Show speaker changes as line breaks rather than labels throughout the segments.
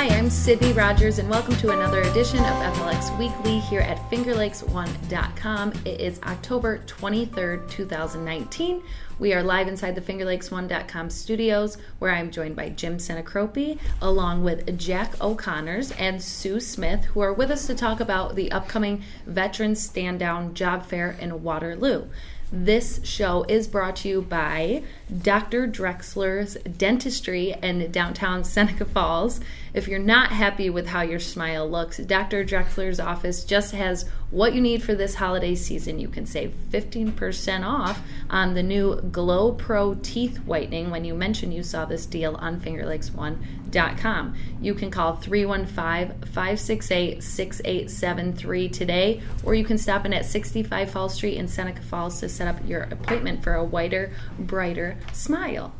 I'm Sydney Rogers, and welcome to another edition of FLX Weekly here at FingerLakes1.com. It is October 23rd, 2019. We are live inside the FingerLakes1.com studios, where I'm joined by Jim Senecropi, along with Jack O'Connors and Sue Smith, who are with us to talk about the upcoming Veterans Stand Down Job Fair in Waterloo. This show is brought to you by Dr. Drexler's Dentistry in downtown Seneca Falls. If you're not happy with how your smile looks, Dr. Drexler's office just has what you need for this holiday season. You can save 15% off on the new Glow Pro Teeth Whitening when you mention you saw this deal on FingerLakes1.com. You can call 315-568-6873 today, or you can stop in at 65 Fall Street in Seneca Falls to set up your appointment for a whiter, brighter smile.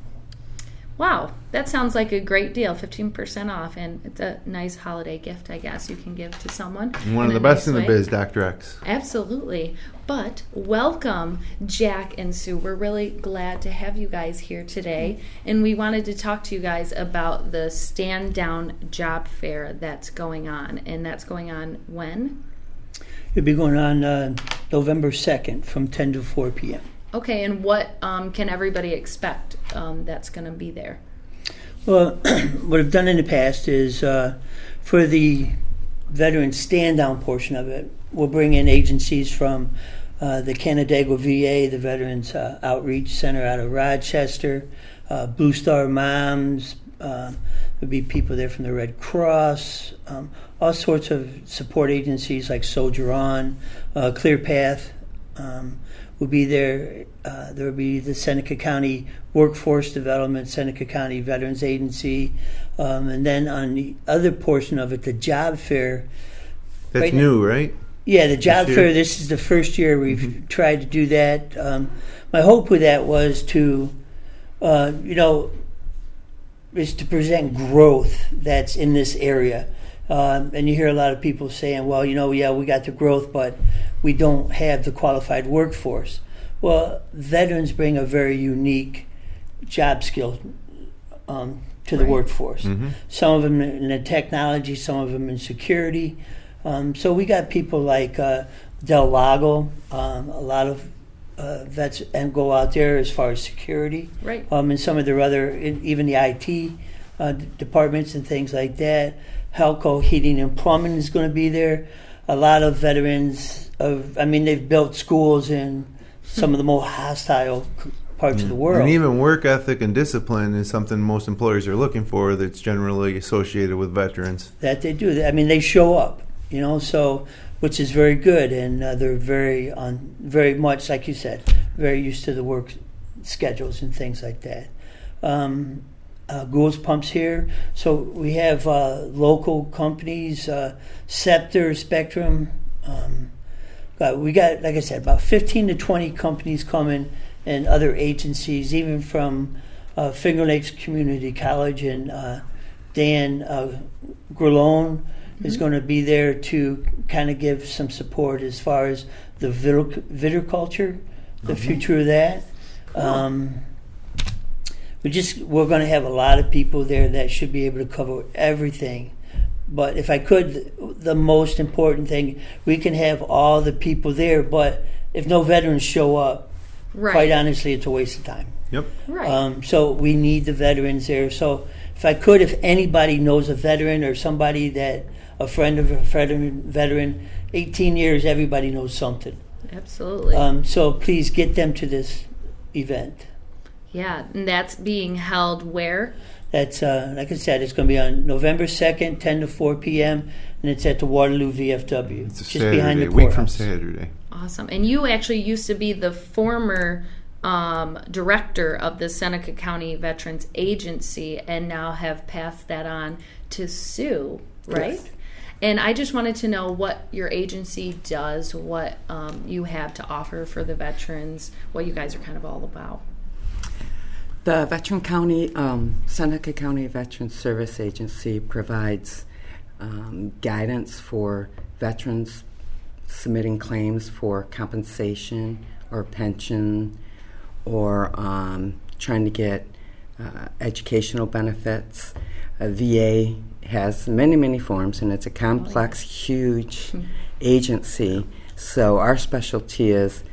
Wow, that sounds like a great deal, 15% off, and it's a nice holiday gift, I guess, you can give to someone.
One of the best in the biz, Dr. X.
Absolutely. But welcome, Jack and Sue. We're really glad to have you guys here today, and we wanted to talk to you guys about the Stand Down Job Fair that's going on, and that's going on when?
It'll be going on November 2nd from 10 to 4 p.m.
Okay, and what can everybody expect that's going to be there?
Well, what I've done in the past is for the veteran stand-down portion of it, we'll bring in agencies from the Canandaigua VA, the Veterans Outreach Center out of Rochester, Blue Star Moms, there'll be people there from the Red Cross, all sorts of support agencies like Soldier On, Clear Path. Will be there. There will be the Seneca County Workforce Development, Seneca County Veterans Agency, and then on the other portion of it, the job fair.
That's right
new,
right?
Yeah, the job fair. This is the first year we've tried to do that. My hope with that was to, is to present growth that's in this area. And you hear a lot of people saying, well, we got the growth, but we don't have the qualified workforce. Well, veterans bring a very unique job skill to the workforce. Mm-hmm. Some of them in the technology, some of them in security. So we got people like Del Lago, a lot of vets and go out there as far as security.
Right.
And some of their other, even the IT departments and things like that. Helco Heating and Plumbing is going to be there. A lot of veterans they've built schools in some of the more hostile parts of the world.
And even work ethic and discipline is something most employers are looking for that's generally associated with veterans.
That they do. They show up, so which is very good, and they're very much, like you said, very used to the work schedules and things like that. Gould's Pumps here. So we have local companies, Scepter, Spectrum. We got, like I said, about 15 to 20 companies coming, and other agencies, even from Finger Lakes Community College, and Dan Grillone is going to be there to kind of give some support as far as the viticulture, the future of that. We're going to have a lot of people there that should be able to cover everything. But if I could, the most important thing, we can have all the people there, but if no veterans show up, quite honestly, it's a waste of time.
Yep.
Right.
So we need the veterans there. So if I could, if anybody knows a veteran or somebody that, a friend of a veteran, 18 years, everybody knows something.
Absolutely.
So please get them to this event.
Yeah, and that's being held where?
That's, like I said, it's going to be on November 2nd, 10 to 4 p.m., and it's at the Waterloo VFW.
It's
just
Saturday,
behind the
week
courthouse.
from Saturday.
Awesome. And you actually used to be the former director of the Seneca County Veterans Agency, and now have passed that on to Sue, right?
Correct.
And I just wanted to know what your agency does, what you have to offer for the veterans, what you guys are kind of all about.
The Seneca County Veterans Service Agency provides guidance for veterans submitting claims for compensation or pension, or trying to get educational benefits. VA has many, many forms, and it's a complex, huge agency. So our specialty is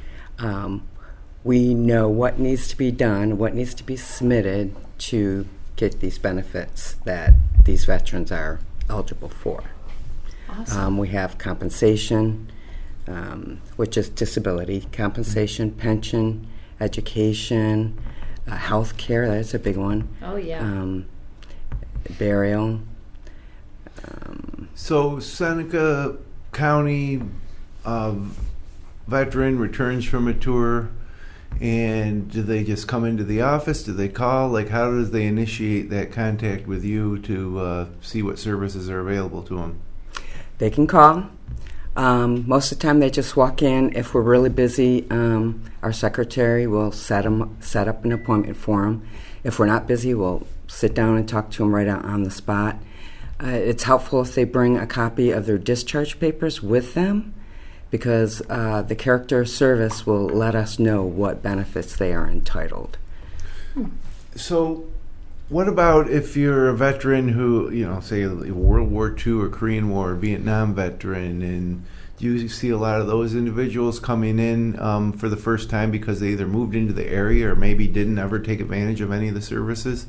we know what needs to be done, what needs to be submitted to get these benefits that these veterans are eligible for.
Awesome.
We have compensation, which is disability, compensation, pension, education, health care, that's a big one.
Oh, yeah.
Burial.
So Seneca County veteran returns from a tour, and do they just come into the office? Do they call? Like, how does they initiate that contact with you to see what services are available to them?
They can call. Most of the time they just walk in. If we're really busy, our secretary will set up an appointment for them. If we're not busy, we'll sit down and talk to them right out on the spot. It's helpful if they bring a copy of their discharge papers with them, because the character of service will let us know what benefits they are entitled.
So what about if you're a veteran who, say World War II or Korean War, Vietnam veteran, and do you see a lot of those individuals coming in for the first time because they either moved into the area or maybe didn't ever take advantage of any of the services?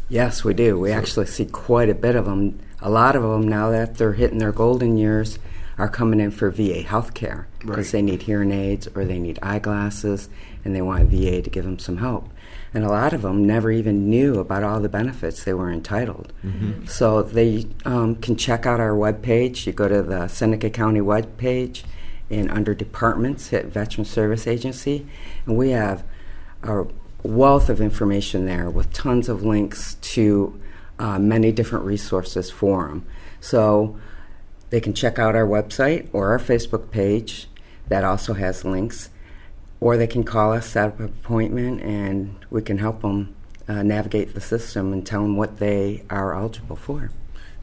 Yes, we do. We actually see quite a bit of them. A lot of them, now that they're hitting their golden years, are coming in for VA health care because they need hearing aids or they need eyeglasses, and they want VA to give them some help. And a lot of them never even knew about all the benefits they were entitled. Mm-hmm. So they can check out our webpage. You go to the Seneca County webpage, and under departments, hit Veteran Service Agency, and we have a wealth of information there with tons of links to many different resources for them. So they can check out our website or our Facebook page that also has links, or they can call us, set up an appointment, and we can help them navigate the system and tell them what they are eligible for.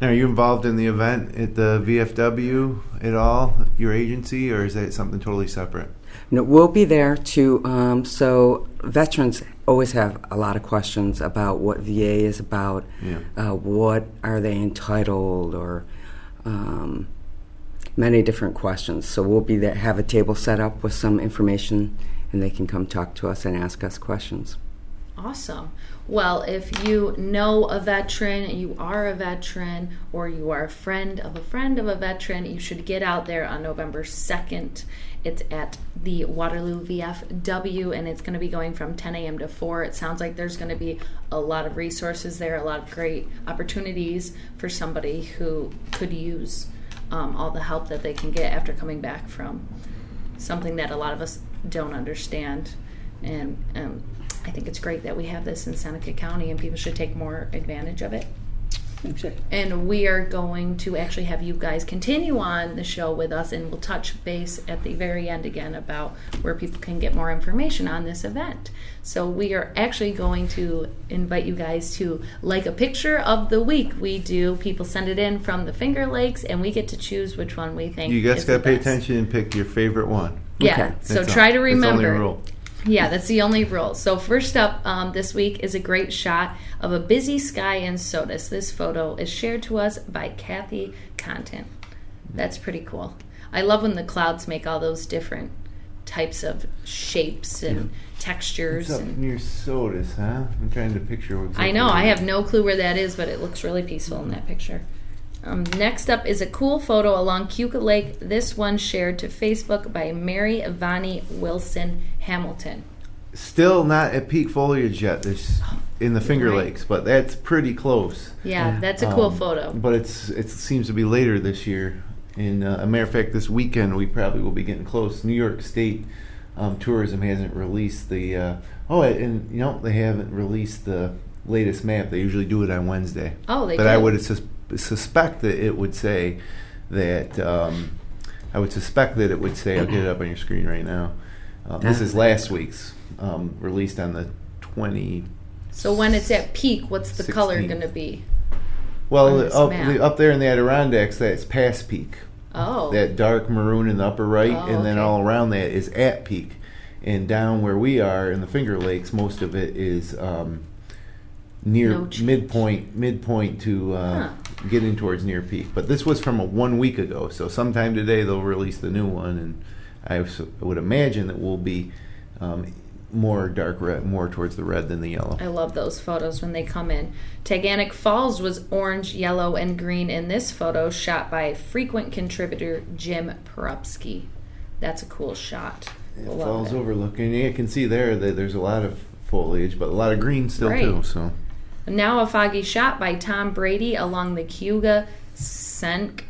Now, are you involved in the event at the VFW at all, your agency, or is that something totally separate?
No, we'll be there too. So veterans always have a lot of questions about what VA is about, what are they entitled, or many different questions. So we'll be there, have a table set up with some information, and they can come talk to us and ask us questions.
Awesome. Well, if you know a veteran, you are a veteran, or you are a friend of a veteran, you should get out there on November 2nd. It's at the Waterloo VFW, and it's going to be going from 10 a.m. to 4. It sounds like there's going to be a lot of resources there, a lot of great opportunities for somebody who could use all the help that they can get after coming back from something that a lot of us don't understand. And I think it's great that we have this in Seneca County, and people should take more advantage of it.
Exactly.
And we are going to actually have you guys continue on the show with us, and we'll touch base at the very end again about where people can get more information on this event. So we are actually going to invite you guys to like a picture of the week. We do. People send it in from the Finger Lakes, and we get to choose which one we think
you guys
is
got to
the
pay
best.
attention and pick your favorite one.
Yeah,
Okay.
so try to remember.
That's the only rule.
Yeah, that's the only rule. So first up this week is a great shot of a busy sky in Sodas. This photo is shared to us by Kathy Contant. That's pretty cool. I love when the clouds make all those different types of shapes and textures.
It's up near Sodas, huh? I'm trying to picture what's
I know. I have no clue where that is, but it looks really peaceful in that picture. Next up is a cool photo along Keuka Lake. This one shared to Facebook by Mary Vani Wilson Hamilton.
Still not at peak foliage yet. There's in the Finger Lakes, but that's pretty close.
Yeah, that's a cool photo.
But it seems to be later this year. And a matter of fact, this weekend we probably will be getting close. New York State Tourism hasn't released the they haven't released the latest map. They usually do it on Wednesday.
Oh, they
but
do.
I would suspect that it would say that. I'll get it up on your screen right now. This is last week's, released on the 20.
So when it's at peak, what's the
16th.
color going to be?
Well, up there in the Adirondacks, that's past peak.
Oh.
That dark maroon in the upper right, and then
okay.
all around that is at peak. And down where we are in the Finger Lakes, most of it is near
No change.
midpoint to getting towards near peak. But this was from 1 week ago, so sometime today they'll release the new one, and I would imagine that we'll be more dark red, more towards the red than the yellow.
I love those photos when they come in. Taganic Falls was orange, yellow, and green in this photo, shot by frequent contributor Jim Perupsky. That's a cool shot.
Falls overlooking. You can see there that there's a lot of foliage, but a lot of green still too. So
now a foggy shot by Tom Brady along the Seneca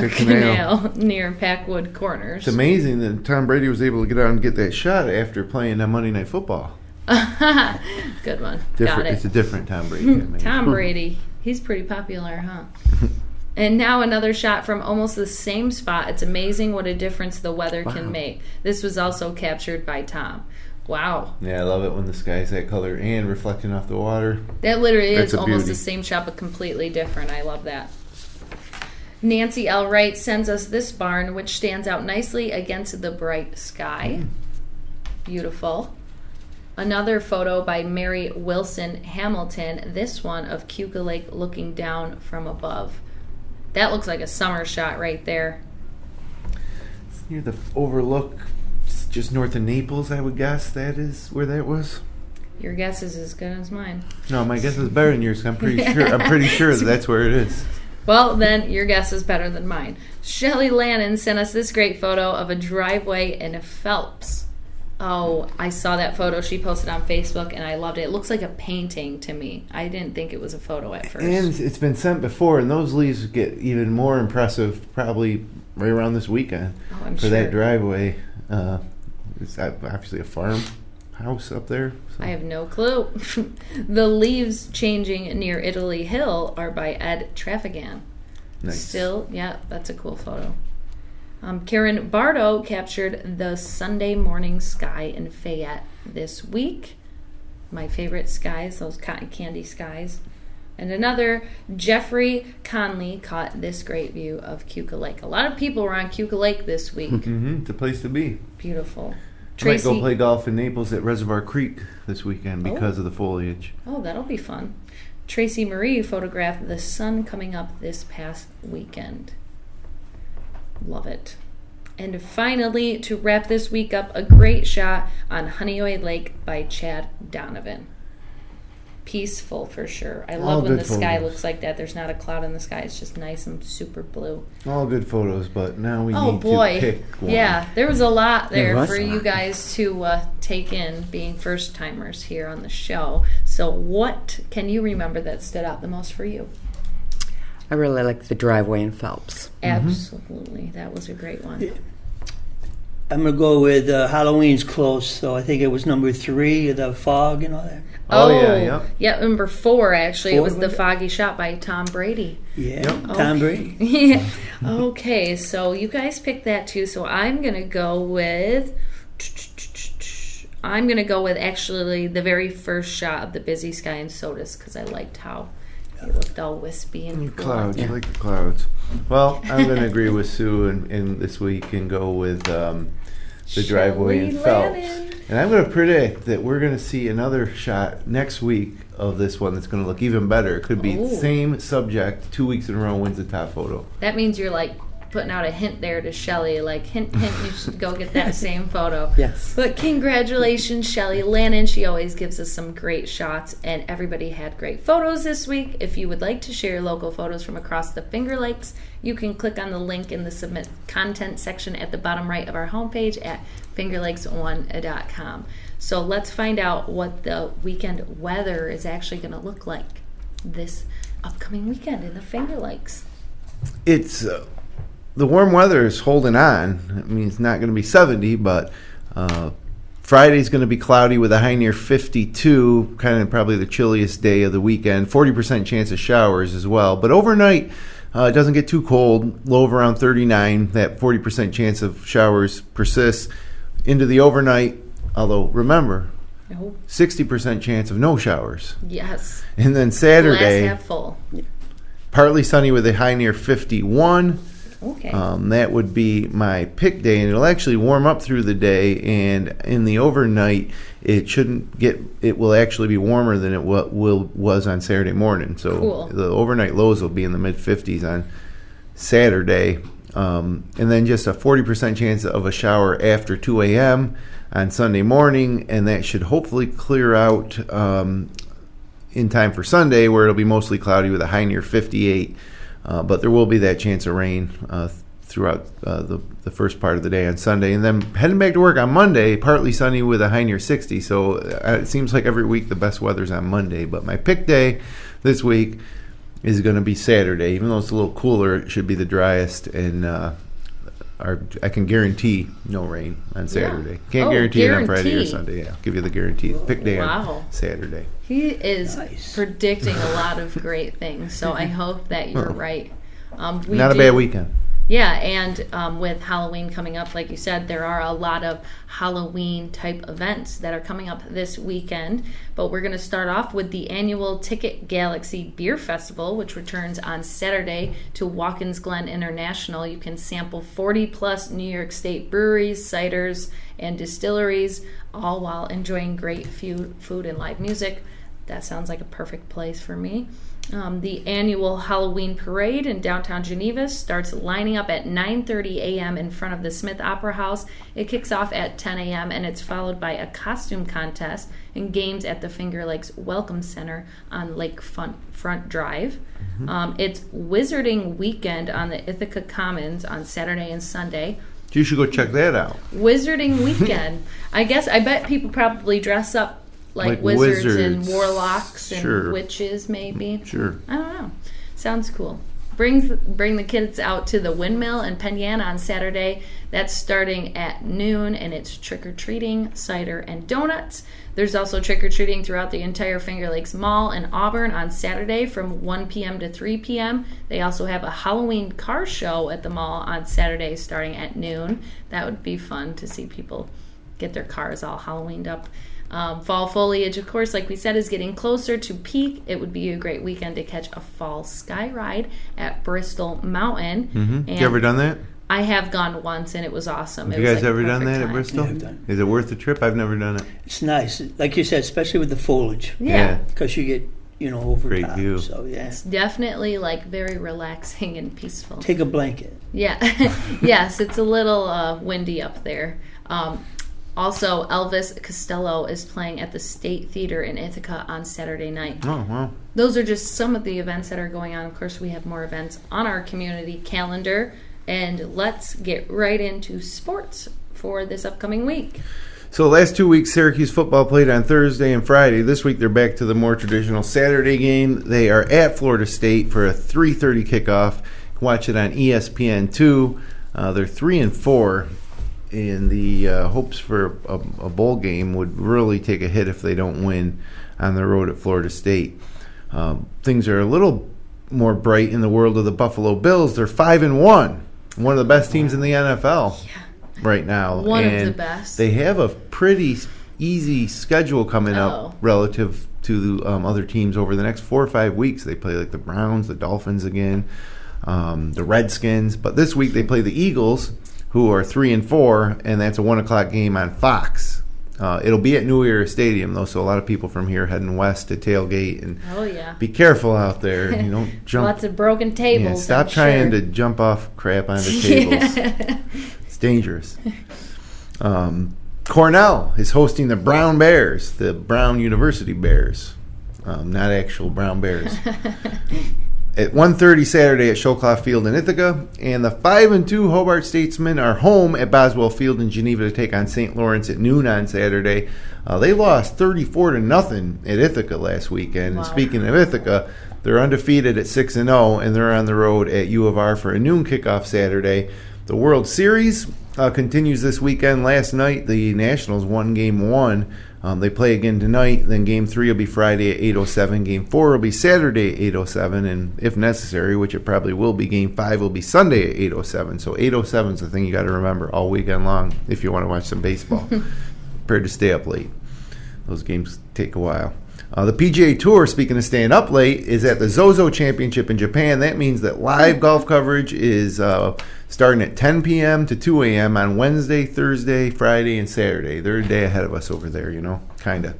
Canal near Packwood Corners.
It's amazing that Tom Brady was able to get out and get that shot after playing on Monday Night Football.
Good one. Got it.
It's a different Tom Brady.
Tom Brady. He's pretty popular, huh? And now another shot from almost the same spot. It's amazing what a difference the weather can make. This was also captured by Tom. Wow. Yeah,
I love it when the sky's that color and reflecting off the water.
That literally is almost the same shot, but completely different. I love that. Nancy L. Wright sends us this barn, which stands out nicely against the bright sky. Beautiful. Another photo by Mary Wilson Hamilton, this one of Keuka Lake looking down from above. That looks like a summer shot right there.
It's near the overlook, just north of Naples, I would guess that is where that was.
Your guess is as good as mine.
No, my guess is better than yours. I'm pretty sure that that's where it is.
Well, then your guess is better than mine. Shelley Lannon sent us this great photo of a driveway in Phelps. Oh, I saw that photo she posted on Facebook, and I loved it. It looks like a painting to me. I didn't think it was a photo at first.
And it's been sent before, and those leaves get even more impressive probably right around this weekend for that driveway. It's obviously a farmhouse up there. So.
I have no clue. The leaves changing near Italy Hill are by Ed Traffigan.
Nice.
Still, yeah, that's a cool photo. Karen Bardo captured the Sunday morning sky in Fayette this week. My favorite skies, those cotton candy skies. And another, Jeffrey Conley caught this great view of Keuka Lake. A lot of people were on Keuka Lake this week.
It's a place to be.
Beautiful.
I might go play golf in Naples at Reservoir Creek this weekend because of the foliage.
Oh, that'll be fun. Tracy Marie photographed the sun coming up this past weekend. Love it. And finally, to wrap this week up, a great shot on Honeoye Lake by Chad Donovan. Peaceful for sure. I love when the sky looks like that. There's not a cloud in the sky. It's just nice and super blue.
All good photos, but now we need to pick one.
Yeah, there was a lot there for you guys to take in, being first timers here on the show. So what can you remember that stood out the most for you?
I really like the driveway in Phelps.
Absolutely. That was a great one.
Yeah. I'm going to go with Halloween's Close, so I think it was number 3, the fog and all that.
Yeah, number 4, actually. It was the foggy shot by Tom Brady.
Yeah, Tom Brady.
Yeah. Okay, so you guys picked that too, so I'm going to go with... actually the very first shot of the busy sky in Sodas, because I liked how it looked all wispy and
clouds. You like the clouds. Well, I'm going to agree with Sue in this week and go with the driveway in Phelps. And I'm going to predict that we're going to see another shot next week of this one that's going to look even better. It could be the same subject, 2 weeks in a row, wins the top photo.
That means you're like putting out a hint there to Shelley, like hint, you should go get that same photo.
Yes.
But congratulations, Shelley Lannon. She always gives us some great shots, and everybody had great photos this week. If you would like to share local photos from across the Finger Lakes, you can click on the link in the Submit Content section at the bottom right of our homepage at fingerlakes1.com. So let's find out what the weekend weather is actually going to look like this upcoming weekend in the Finger Lakes.
It's... the warm weather is holding on. I mean, it's not going to be 70, but Friday's going to be cloudy with a high near 52, kind of probably the chilliest day of the weekend. 40% chance of showers as well. But overnight, it doesn't get too cold. Low of around 39. That 40% chance of showers persists into the overnight. Although, remember, 60% chance of no showers.
Yes.
And then Saturday,
glass half full.
Partly sunny with a high near 51.
Okay.
That would be my pick day, and it'll actually warm up through the day, and in the overnight it will actually be warmer than it was on Saturday morning. So
cool.
The overnight lows will be in the mid-50s on Saturday, and then just a 40% chance of a shower after 2 a.m. on Sunday morning, and that should hopefully clear out in time for Sunday, where it'll be mostly cloudy with a high near 58. But there will be that chance of rain throughout the first part of the day on Sunday. And then heading back to work on Monday, partly sunny with a high near 60. So it seems like every week the best weather's on Monday. But my pick day this week is going to be Saturday. Even though it's a little cooler, it should be the driest. And I can guarantee no rain on Saturday. Can't guarantee it on Friday or Sunday. Yeah, I'll give you the guarantee. Pick day on Saturday.
He is predicting a lot of great things, so I hope that you're right.
Not a bad weekend.
Yeah, and with Halloween coming up, like you said, there are a lot of Halloween-type events that are coming up this weekend. But we're going to start off with the annual Ticket Galaxie Beer Festival, which returns on Saturday to Watkins Glen International. You can sample 40-plus New York State breweries, ciders, and distilleries, all while enjoying great food and live music. That sounds like a perfect place for me. The annual Halloween parade in downtown Geneva starts lining up at 9:30 a.m. in front of the Smith Opera House. It kicks off at 10 a.m. and it's followed by a costume contest and games at the Finger Lakes Welcome Center on Lakefront Drive. It's Wizarding Weekend on the Ithaca Commons on Saturday and Sunday.
You should go check that out.
Wizarding Weekend. I bet people probably dress up like wizards and warlocks and witches, maybe.
Sure.
I don't know. Sounds cool. Bring the kids out to the Windmill in Penn on Saturday. That's starting at noon, and it's trick-or-treating, cider, and donuts. There's also trick-or-treating throughout the entire Finger Lakes Mall in Auburn on Saturday from 1 p.m. to 3 p.m. They also have a Halloween car show at the mall on Saturday starting at noon. That would be fun to see people get their cars all Halloweened up. Fall foliage, of course, like we said, is getting closer to peak. It would be a great weekend to catch a fall sky ride at Bristol Mountain.
Mm-hmm. You ever done that?
I have gone once, and it was awesome.
Have you guys ever done that at Bristol?
Yeah, I've done.
Is it worth the trip? I've never done it.
It's nice. Like you said, especially with the foliage.
Yeah.
Because you get, over
great
top.
View.
So, yeah.
It's definitely, very relaxing and peaceful.
Take a blanket.
Yeah. Yes, it's a little windy up there. Also, Elvis Costello is playing at the State Theater in Ithaca on Saturday night.
Oh, wow.
Those are just some of the events that are going on. Of course, we have more events on our community calendar. And let's get right into sports for this upcoming week.
So last 2 weeks, Syracuse football played on Thursday and Friday. This week, they're back to the more traditional Saturday game. They are at Florida State for a 3:30 kickoff. You can watch it on ESPN2. They're 3-4. And the hopes for a bowl game would really take a hit if they don't win on the road at Florida State. Things are a little more bright in the world of the Buffalo Bills. They're 5-1, one of the best teams in the NFL right now.
One of the best.
They have a pretty easy schedule coming up relative to other teams over the next 4 or 5 weeks. They play the Browns, the Dolphins again, the Redskins. But this week they play the Eagles, who are 3-4, and that's a 1:00 game on Fox. It'll be at New Era Stadium, though, so a lot of people from here heading west to tailgate. And be careful out there. You don't jump.
Lots of broken tables.
Yeah, stop trying to jump off crap onto tables. It's dangerous. Cornell is hosting the Brown Bears, the Brown University Bears, not actual Brown Bears. At 1:30 Saturday at Showcloth Field in Ithaca, and the 5-2 Hobart Statesmen are home at Boswell Field in Geneva to take on St. Lawrence at noon on Saturday. They lost 34-0 at Ithaca last weekend.
Wow.
And speaking of Ithaca, they're undefeated at 6-0, and they're on the road at U of R for a noon kickoff Saturday. The World Series continues this weekend. Last night, the Nationals won Game 1. They play again tonight. Then Game 3 will be Friday at 8:07. Game 4 will be Saturday at 8:07. And if necessary, which it probably will be, Game 5 will be Sunday at 8:07. So 8:07 is the thing you got to remember all weekend long if you want to watch some baseball. Prepared to stay up late. Those games take a while. The PGA Tour, speaking of staying up late, is at the Zozo Championship in Japan. That means that live golf coverage is starting at 10 p.m. to 2 a.m. on Wednesday, Thursday, Friday, and Saturday. They're a day ahead of us over there, kind of.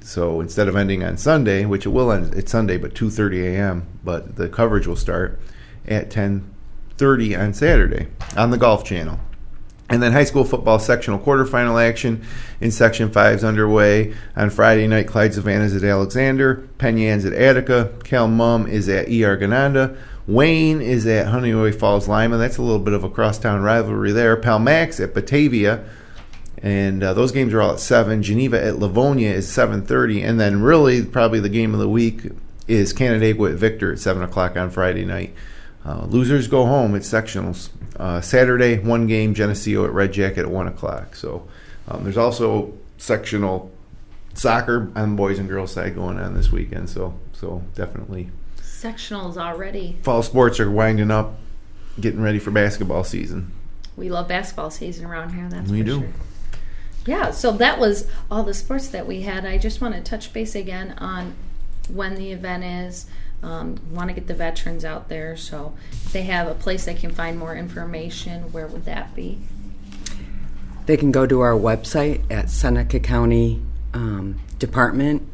So instead of ending on Sunday, which it will end, it's Sunday, but 2:30 a.m., but the coverage will start at 10:30 on Saturday on the Golf Channel. And then high school football sectional quarterfinal action in Section 5 is underway. On Friday night, Clyde Savannah's at Alexander, Peñan's at Attica, Cal Mum is at E.R. Gananda, Wayne is at Honeoye Falls Lima. That's a little bit of a crosstown rivalry there. Palmax at Batavia, and those games are all at 7. Geneva at Livonia is 7:30. And then really probably the game of the week is Canandaigua at Victor at 7 o'clock on Friday night. Losers go home. It's sectionals. Saturday, one game, Geneseo at Red Jacket at 1 o'clock. So there's also sectional soccer on the boys and girls side going on this weekend. So definitely.
Sectionals already.
Fall sports are winding up, getting ready for basketball season.
We love basketball season around here, that's
we
for
do.
sure. Yeah, so that was all the sports that we had. I just want to touch base again on when the event is. Want to get the veterans out there, so if they have a place they can find more information, where would that be?
They can go to our website at Seneca County Department,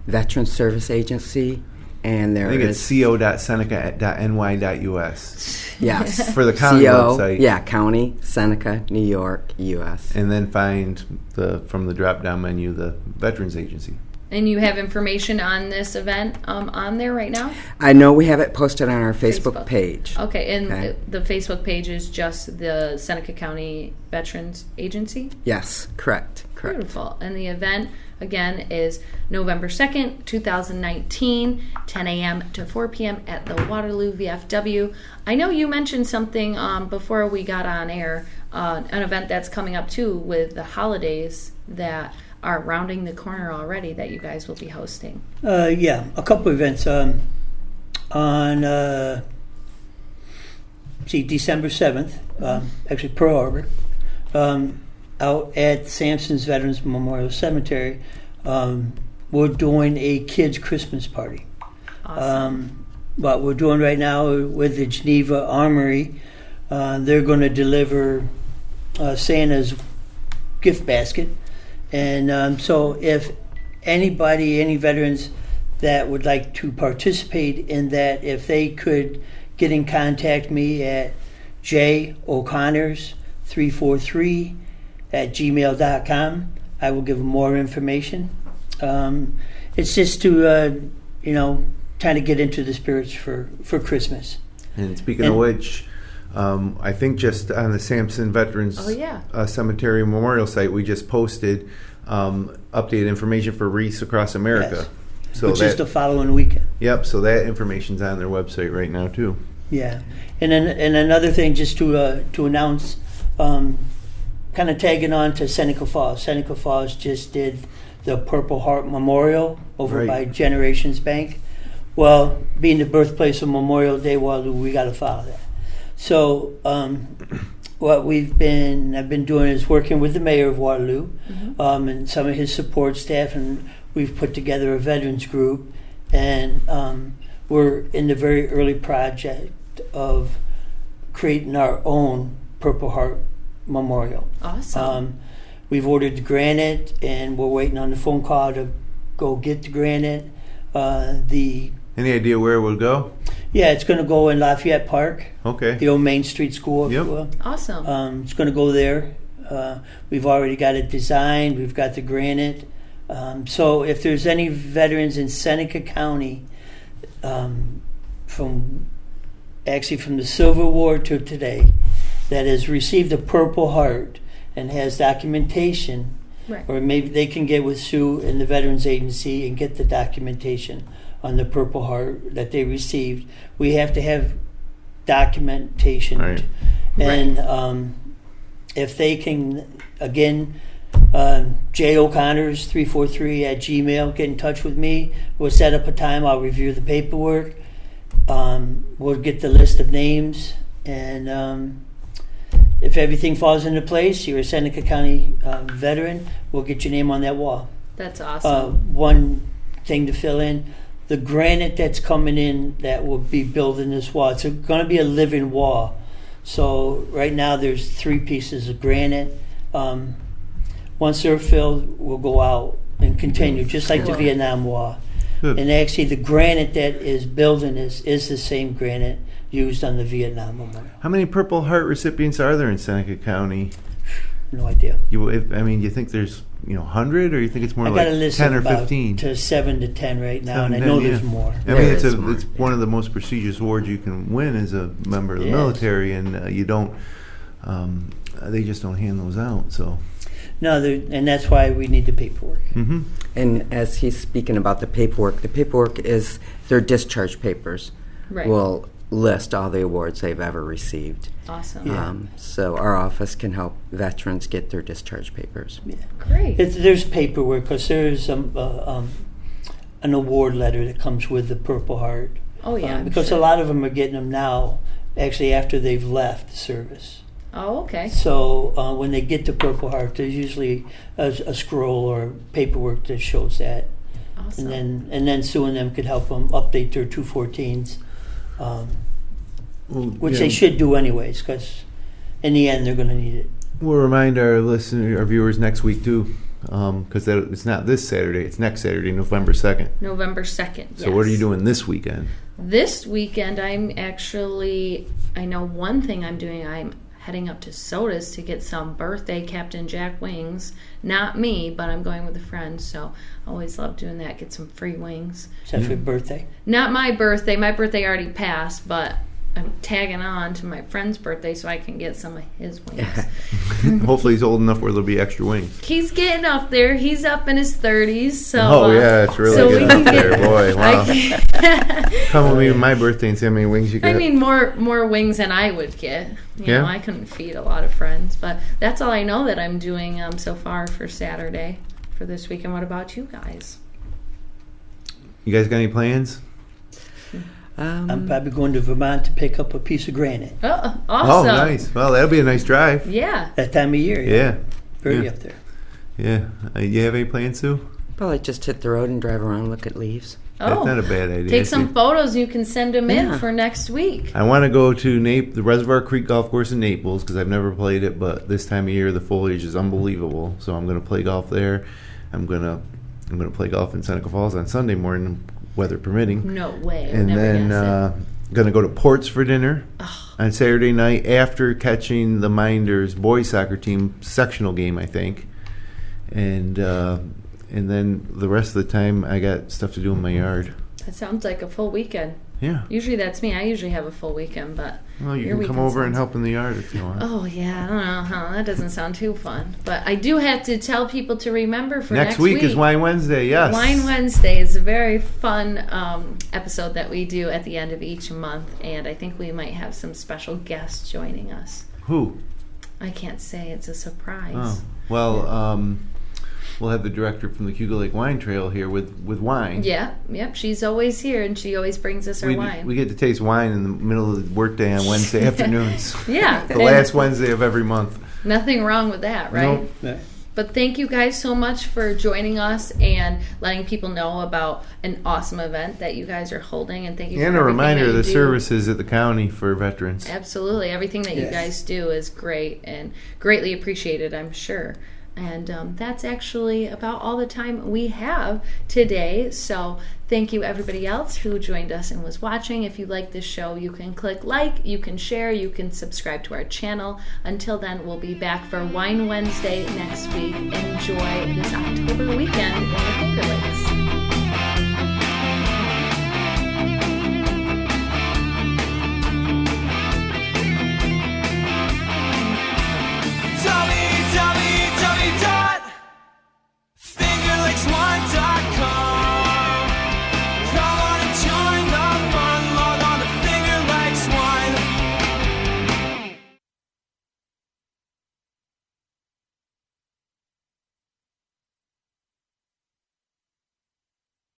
Veterans Service Agency, and there
I think
is
it's co.seneca.ny.us.
Yes.
For the county website.
Yeah, County, Seneca, New York, U.S.
And then find from the drop-down menu the Veterans Agency.
And you have information on this event on there right now?
I know we have it posted on our Facebook page.
Okay, and the Facebook page is just the Seneca County Veterans Agency?
Yes, correct.
Beautiful. And the event, again, is November 2nd, 2019, 10 a.m. to 4 p.m. at the Waterloo VFW. I know you mentioned something before we got on air, an event that's coming up, too, with the holidays that are rounding the corner already that you guys will be hosting.
Yeah, a couple events. On December 7th, actually Pearl Harbor, out at Sampson's Veterans Memorial Cemetery, we're doing a kids' Christmas party.
Awesome.
What we're doing right now with the Geneva Armory, they're going to deliver Santa's gift basket. And so if any veterans that would like to participate in that, if they could get in contact me at joconnors343@gmail.com, I will give them more information. It's just to, trying to get into the spirits for Christmas.
And speaking of which, I think just on the Sampson Veterans Cemetery Memorial site, we just posted updated information for Wreaths across America.
Yes. So which is the following weekend.
Yep, so that information's on their website right now, too.
Yeah. And another thing just to announce, kind of tagging on to Seneca Falls. Seneca Falls just did the Purple Heart Memorial over by Generations Bank. Well, being the birthplace of Memorial Day, we got to follow that. So what I've been doing is working with the mayor of Waterloo and some of his support staff, and we've put together a veterans group, and we're in the very early project of creating our own Purple Heart Memorial.
Awesome.
We've ordered the granite, and we're waiting on the phone call to go get the granite.
Any idea where it will go?
Yeah, it's going to go in Lafayette Park.
Okay.
The old Main Street School.
Yep.
Awesome.
It's going to go there. We've already got it designed. We've got the granite. So if there's any veterans in Seneca County from the Civil War to today that has received a Purple Heart and has documentation, or maybe they can get with Sue and the Veterans Agency and get the documentation on the Purple Heart that they received. We have to have documentation.
Right.
And if they can, again, joconnors343@gmail, get in touch with me. We'll set up a time. I'll review the paperwork. We'll get the list of names. And if everything falls into place, you're a Seneca County veteran, we'll get your name on that wall.
That's awesome.
One thing to fill in, the granite that's coming in that will be building this wall, it's going to be a living wall. So right now there's 3 pieces of granite. Once they're filled, we'll go out and continue, just like the Vietnam Wall.
Good.
And actually the granite that is building is the same granite used on the Vietnam Memorial.
How many Purple Heart recipients are there in Seneca County?
No idea.
You think there's 100, or you think it's more like 10 or 15?
To 7 to 10 right now,
7,
and I know
10,
there's more.
I mean, it's
more.
it's one of the most prestigious awards you can win as a member of the
Yes.
military, and you don't. They just don't hand those out. So.
No, and that's why we need the paperwork.
Mm-hmm.
And as he's speaking about the paperwork is their discharge papers.
Right.
Will list all the awards they've ever received.
Awesome.
Yeah.
So our office can help veterans get their discharge papers.
Yeah.
Great.
There's paperwork because there's an award letter that comes with the Purple Heart.
Oh, yeah. I'm
Because
sure.
a lot of them are getting them now, actually after they've left the service.
Oh, okay.
So when they get the Purple Heart, there's usually a scroll or paperwork that shows that,
Awesome.
and then Sue and them could help them update their 214s, which they should do anyways, because in the end they're going to need it.
We'll remind our viewers next week too, because it's not this Saturday; it's next Saturday, November 2nd.
November 2nd.
So what are you doing this weekend?
This weekend, I know one thing I'm doing. I'm heading up to Sodas to get some birthday Captain Jack wings. Not me, but I'm going with a friend, so I always love doing that, get some free wings.
Is that for your birthday?
Not my birthday. My birthday already passed, but I'm tagging on to my friend's birthday so I can get some of his wings.
Hopefully he's old enough where there'll be extra wings.
He's getting up there. He's up in his 30s, so...
Oh, yeah, it's really
so
good
we
up
can
there.
get-
Boy, wow.
I
Come with me on my birthday and see how many wings you get.
mean, more wings than I would get. You know, I couldn't feed a lot of friends, but that's all I know that I'm doing so far for Saturday for this weekend. What about you guys?
You guys got any plans?
I'm probably going to Vermont to pick up a piece of granite.
Oh, awesome.
Oh, nice. Well, that'll be a nice drive.
Yeah.
That time of year,
Yeah.
Very
Yeah.
up there.
Yeah. You have any plans, Sue?
Probably just hit the road and drive around, look at leaves.
That's not a bad idea.
Take some photos. You can send them in
Yeah.
for next week.
I want to go to the Reservoir Creek Golf Course in Naples because I've never played it, but this time of year the foliage is unbelievable. So I'm going to play golf there. I'm going to play golf in Seneca Falls on Sunday morning, weather permitting.
No way.
And then going to go to Ports for dinner on Saturday night after catching the Minders boys soccer team sectional game, I think. And then the rest of the time I got stuff to do in my yard.
That sounds like a full weekend.
Yeah.
Usually that's me. I usually have a full weekend, but
Well, you
your
can come
weekend
over and
sounds-
help in the yard if you want.
Oh yeah, I don't know. Huh? That doesn't sound too fun. But I do have to tell people to remember for next
week is Wine Wednesday, yes.
Wine Wednesday is a very fun episode that we do at the end of each month, and I think we might have some special guests joining us.
Who?
I can't say. It's a surprise.
Oh. Well, we'll have the director from the Cuba Lake Wine Trail here with wine.
Yeah, yep. She's always here, and she always brings us our wine.
We get to taste wine in the middle of the workday on Wednesday afternoons.
Yeah.
The last Wednesday of every month.
Nothing wrong with that, right?
Nope.
Yeah.
But thank you guys so much for joining us and letting people know about an awesome event that you guys are holding. And thank you
And
for
a
everything
reminder
that
of
you
the
do.
services at the county for veterans.
Absolutely. Everything that you
Yes.
guys do is great and greatly appreciated, I'm sure. And that's actually about all the time we have today. So thank you everybody else who joined us and was watching. If you like this show, you can click like, you can share, you can subscribe to our channel. Until then, we'll be back for Wine Wednesday next week. Enjoy this October weekend in the Finger Lakes.